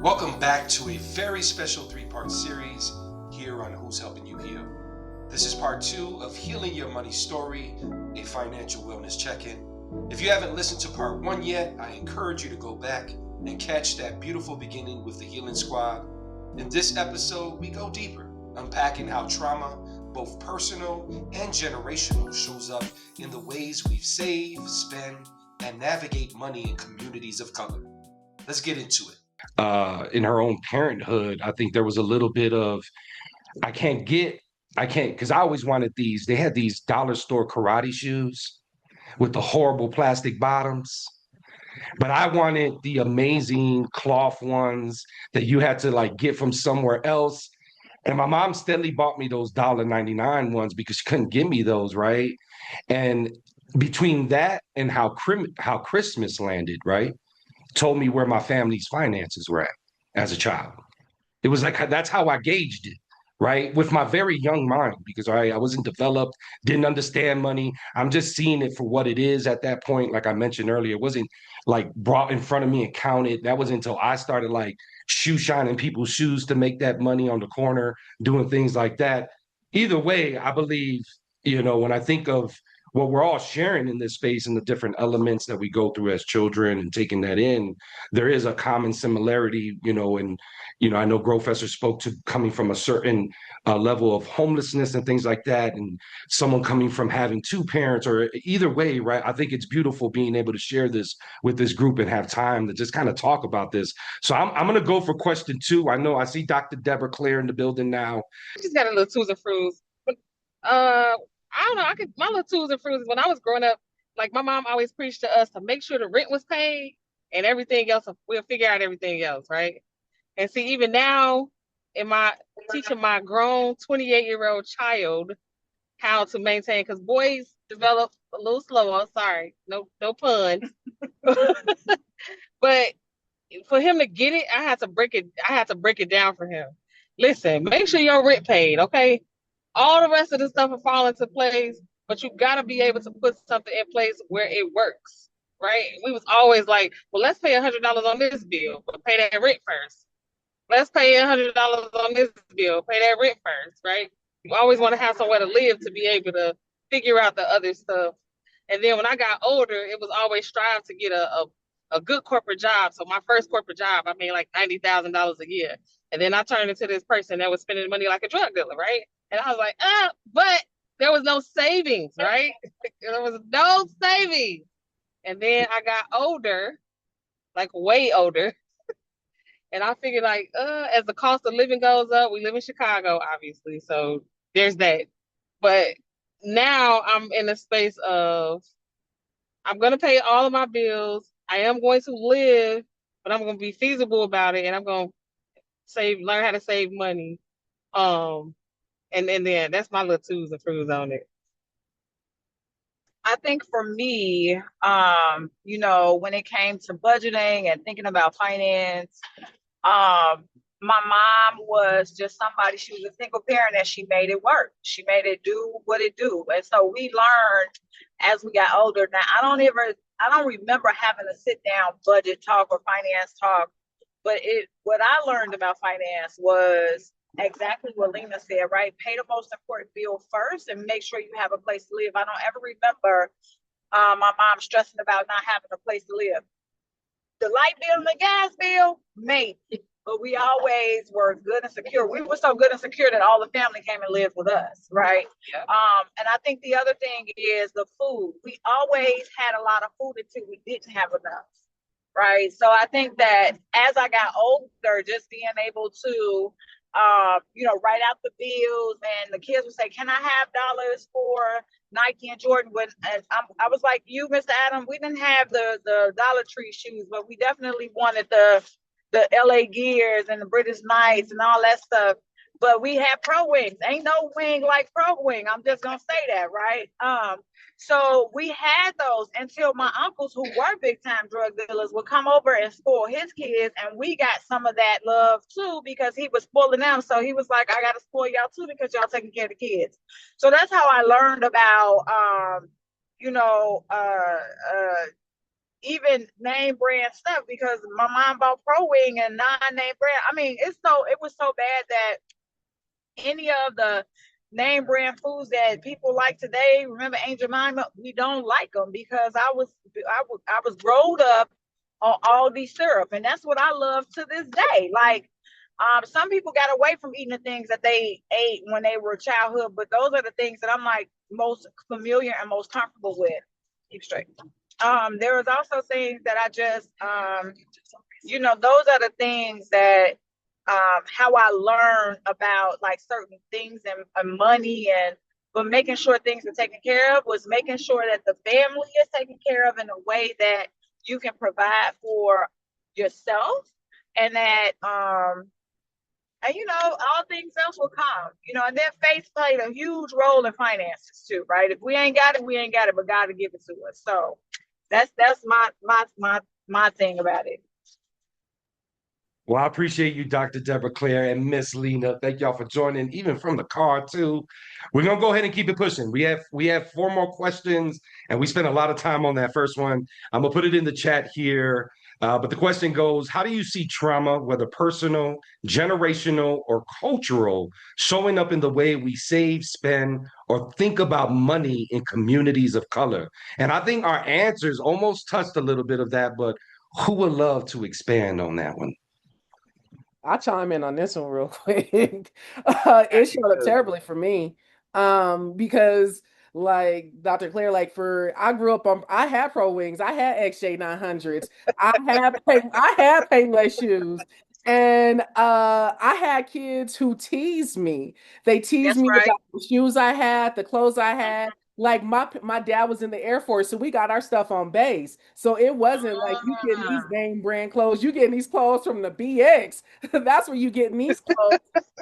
Welcome back to a very special three-part series here on Who's Helping You Heal. This is part 2 of Healing Your Money Story, a financial wellness check-in. If you haven't listened to part 1 yet, I encourage you to go back and catch that beautiful beginning with the Healing Squad. In this episode, we go deeper, unpacking how trauma, both personal and generational, shows up in the ways we save, spend, and navigate money in communities of color. Let's get into it. In her own parenthood, I think there was a little bit of, I can't get, because I always wanted these. They had these dollar store karate shoes with the horrible plastic bottoms, but I wanted the amazing cloth ones that you had to like get from somewhere else. And my mom steadily bought me those $1.99 ones because she couldn't give me those, right? And between that and how Christmas landed, right, told me where my family's finances were at as a child. It was like that's how I gauged it, right? With my very young mind, because I wasn't developed, didn't understand money. I'm just seeing it for what it is at that point. Like I mentioned earlier, it wasn't like brought in front of me and counted. That wasn't until I started like shoe shining people's shoes to make that money on the corner, doing things like that. Either way, I believe, when I think of what we're all sharing in this space and the different elements that we go through as children and taking that in, there is a common similarity, and I know Grofessor spoke to coming from a certain level of homelessness and things like that, and someone coming from having two parents, or either way, right? I think it's beautiful being able to share this with this group and have time to just kind of talk about this. So I'm going to go for question 2. I know I see Dr. Deborah Claire in the building now. I just got a little twos and fruits. But I don't know. My little twos and fruits is when I was growing up, like my mom always preached to us to make sure the rent was paid and everything else, we'll figure out everything else, right? And see, even now, in my teaching my grown 28-year-old child how to maintain, because boys develop a little slower. Sorry, no pun. But for him to get it, I had to break it. I had to break it down for him. Listen, make sure your rent paid, okay? All the rest of the stuff will fall into place, but you got to be able to put something in place where it works, right? We was always like, well, let's pay $100 on this bill, but pay that rent first. Let's pay $100 on this bill, pay that rent first, right? You always want to have somewhere to live to be able to figure out the other stuff. And then when I got older, it was always strive to get a good corporate job. So my first corporate job, I made like $90,000 a year. And then I turned into this person that was spending money like a drug dealer, right? And I was like, but there was no savings, right? There was no savings. And then I got older, like way older. And I figured like, as the cost of living goes up, we live in Chicago, obviously. So there's that. But now I'm in a space of I'm gonna pay all of my bills. I am going to live, but I'm gonna be feasible about it and I'm gonna learn how to save money. Um, and then that's my little twos and fruits on it. I think for me, when it came to budgeting and thinking about finance, my mom was just somebody, she was a single parent and she made it work. She made it do what it do. And so we learned as we got older. Now I don't remember having a sit down budget talk or finance talk, but what I learned about finance was exactly what Lena said, right? Pay the most important bill first and make sure you have a place to live. I don't ever remember my mom stressing about not having a place to live. The light bill and the gas bill, maybe, but we always were good and secure. We were so good and secure that all the family came and lived with us, right? Yeah. And I think the other thing is the food. We always had a lot of food until we didn't have enough, right? So I think that as I got older, just being able to write out the bills, and the kids would say, "Can I have dollars for Nike and Jordan?" I was like you, Mr. Adam, we didn't have the Dollar Tree shoes, but we definitely wanted the LA Gears and the British Knights and all that stuff. But we had Pro Wings. Ain't no wing like Pro Wing. I'm just gonna say that, right? So we had those until my uncles, who were big time drug dealers, would come over and spoil his kids, and we got some of that love too because he was spoiling them. So he was like, "I gotta spoil y'all too because y'all taking care of the kids." So that's how I learned about, you know, uh, uh, even name brand stuff because my mom bought Pro Wing and non-name brand. I mean, it was so bad that any of the name brand foods that people like today, remember Aunt Jemima, we don't like them because I was growed up on all these syrup, and that's what I love to this day. Like, some people got away from eating the things that they ate when they were childhood, but those are the things that I'm like most familiar and most comfortable with. Keep straight. There was also things that I just, those are the things that how I learned about like certain things and money but making sure things are taken care of was making sure that the family is taken care of in a way that you can provide for yourself and that and all things else will come. And then faith played a huge role in finances too, right? If we ain't got it, we ain't got it, but God will give it to us. So that's my thing about it. Well, I appreciate you, Dr. Deborah Claire and Miss Lena. Thank y'all for joining, even from the car too. We're gonna go ahead and keep it pushing. We have 4 more questions, and we spent a lot of time on that first one. I'm gonna put it in the chat here. But the question goes: how do you see trauma, whether personal, generational, or cultural, showing up in the way we save, spend, or think about money in communities of color? And I think our answers almost touched a little bit of that, but who would love to expand on that one? I'll chime in on this one real quick. It showed up terribly for me. Because like Dr. Claire, I grew up on I had Pro Wings, I had XJ900s, I had Payless shoes. And I had kids who teased me. They teased That's me right. about the shoes I had, the clothes I had. Like my dad was in the Air Force, so we got our stuff on base. So it wasn't like you getting these name brand clothes, you getting these clothes from the BX. That's where you getting these clothes.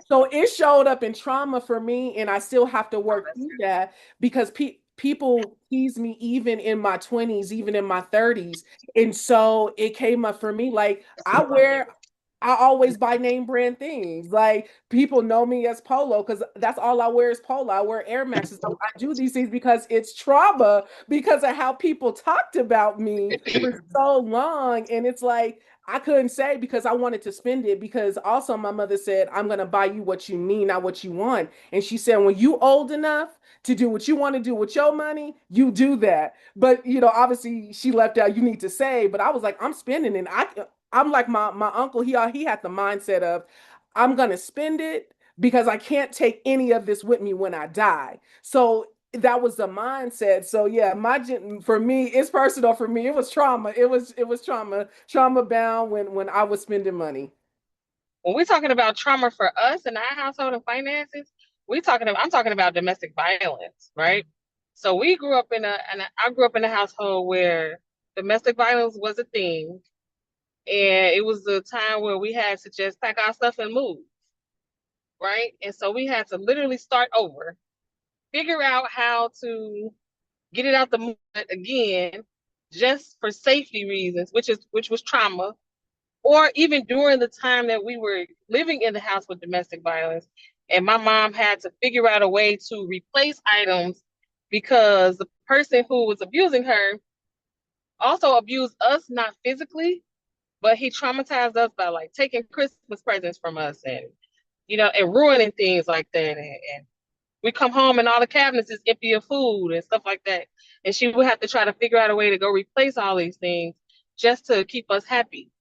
So it showed up in trauma for me, and I still have to work through that because people tease me even in my 20s, even in my 30s. And so it came up for me. Like I always buy name brand things. Like people know me as Polo because that's all I wear is Polo. I wear Air Maxes. I do these things because it's trauma because of how people talked about me for so long. And it's like I couldn't say because I wanted to spend it because also my mother said, I'm gonna buy you what you need, not what you want. And she said, when you old enough to do what you want to do with your money, you do that. But obviously she left out you need to save. But I was like, I'm spending it. I'm like my uncle. He had the mindset of I'm gonna spend it because I can't take any of this with me when I die. So that was the mindset. So yeah, for me, it's personal. For me, it was trauma. It was trauma bound when I was spending money. When we're talking about trauma for us in our household and finances, I'm talking about domestic violence, right? So I grew up in a household where domestic violence was a thing. And it was a time where we had to just pack our stuff and move, right? And so we had to literally start over, figure out how to get it out the mud again, just for safety reasons, which was trauma, or even during the time that we were living in the house with domestic violence, and my mom had to figure out a way to replace items because the person who was abusing her also abused us, not physically, but he traumatized us by like taking Christmas presents from us and ruining things like that. And we come home and all the cabinets is empty of food and stuff like that. And she would have to try to figure out a way to go replace all these things just to keep us happy.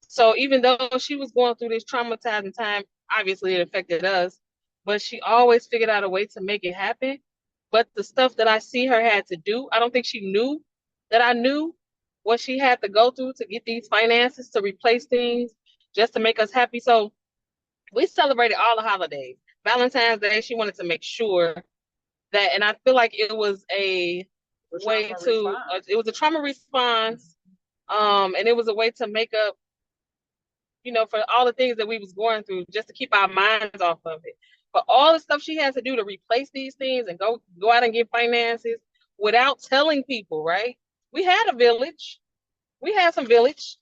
So even though she was going through this traumatizing time, obviously it affected us, but she always figured out a way to make it happen. But the stuff that I see her had to do, I don't think she knew that I knew what she had to go through to get these finances to replace things just to make us happy. So we celebrated all the holidays. Valentine's Day, she wanted to make sure that, and I feel like it was a way to, it was a trauma response, and it was a way to make up, for all the things that we was going through, just to keep our minds off of it. But all the stuff she has to do to replace these things and go out and get finances without telling people, right? We had a village, we had some village,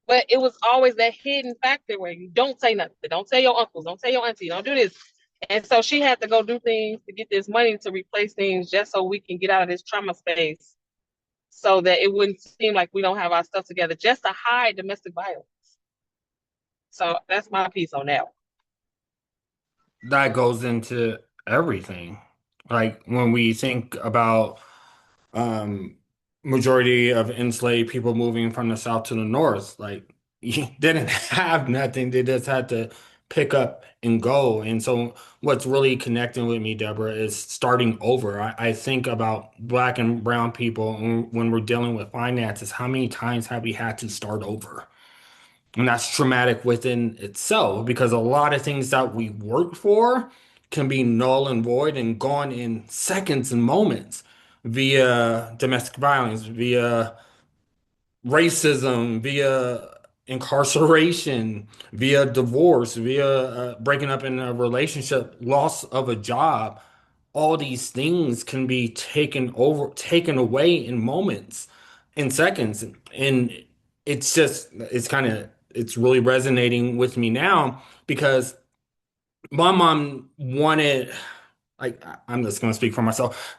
but it was always that hidden factor where you don't say nothing. Don't tell your uncles, don't tell your auntie, don't do this. And so she had to go do things to get this money to replace things just so we can get out of this trauma space. so that it wouldn't seem like we don't have our stuff together, just to hide domestic violence. So that's my piece on that one. That goes into everything. Like when we think about um majority of enslaved people moving from the south to the north, like you didn't have nothing. They just had to pick up and go. And so what's really connecting with me, Deborah, is starting over. I think about black and brown people when we're dealing with finances. How many times have we had to start over? And that's traumatic within itself because a lot of things that we work for can be null and void and gone in seconds and moments via domestic violence, via racism, via incarceration, via divorce, via breaking up in a relationship, loss of a job. All these things can be taken away in moments, in seconds. And it's really resonating with me now because my mom wanted, like, I'm just going to speak for myself.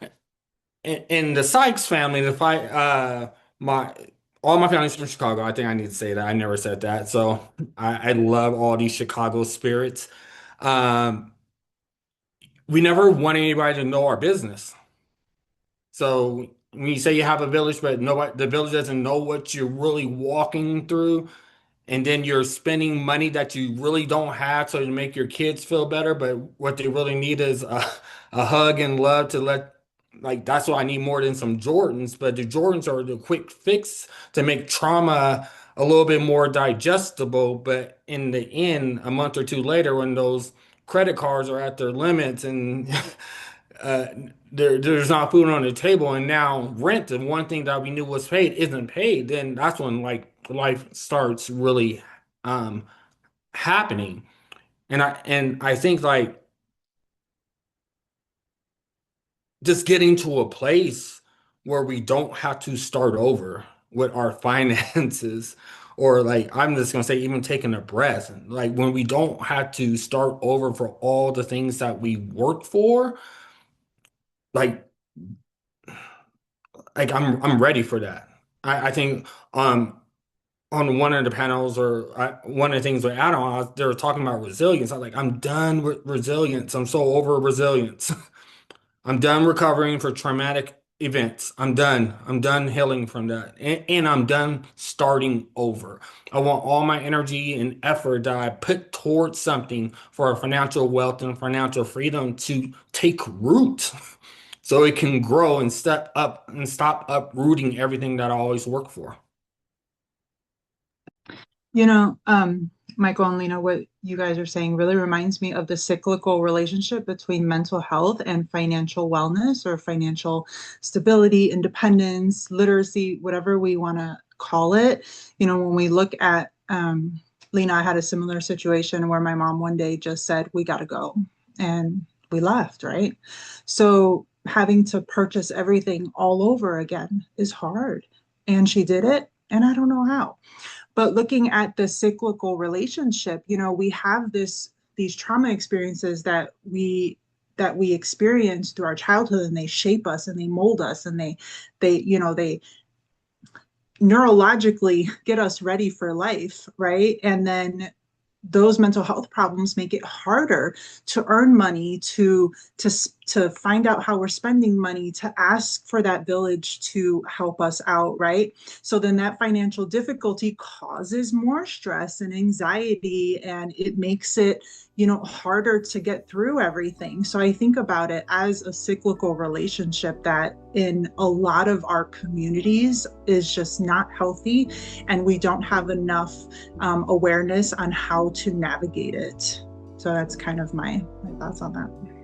In the Sykes family, the fight, my all my family's from Chicago. I think I need to say that. I never said that. So I love all these Chicago spirits. Um, we never want anybody to know our business. So when you say you have a village, but nobody, the village doesn't know what you're really walking through, and then you're spending money that you really don't have so to make your kids feel better, but what they really need is a hug and love to let, like, that's what I need more than some Jordans, but the Jordans are the quick fix to make trauma a little bit more digestible. But in the end, a month or two later, when those credit cards are at their limits and uh, there's not food on the table, and now rent, the one thing that we knew was paid, isn't paid, then that's when like life starts really um happening. And I think like just getting to a place where we don't have to start over with our finances, or like I'm just gonna say even taking a breath, like when we don't have to start over for all the things that we work for, like I'm ready for that. I think on one of the panels, or one of the things with Adam, they were talking about resilience. I'm like, I'm done with resilience. I'm so over resilience. I'm done recovering for traumatic events. I'm done. I'm done healing from that. And I'm done starting over. I want all my energy and effort that I put towards something for financial wealth and financial freedom to take root so it can grow and step up and stop uprooting everything that I always work for. You know, Michael and Lena, what you guys are saying really reminds me of the cyclical relationship between mental health and financial wellness, or financial stability, independence, literacy, whatever we want to call it. You know, when we look at, Lena, I had a similar situation where my mom one day just said, we got to go. And we left, right? So having to purchase everything all over again is hard. And she did it, and I don't know how. But looking at the cyclical relationship, you know, we have these trauma experiences that we experience through our childhood, and they shape us and they mold us, and they neurologically get us ready for life, right? And then those mental health problems make it harder to earn money, to find out how we're spending money, to ask for that village to help us out, right? So then that financial difficulty causes more stress and anxiety, and it makes it, you know, harder to get through everything. So I think about it as a cyclical relationship that in a lot of our communities is just not healthy, and we don't have enough awareness on how to navigate it. So that's kind of my thoughts on that.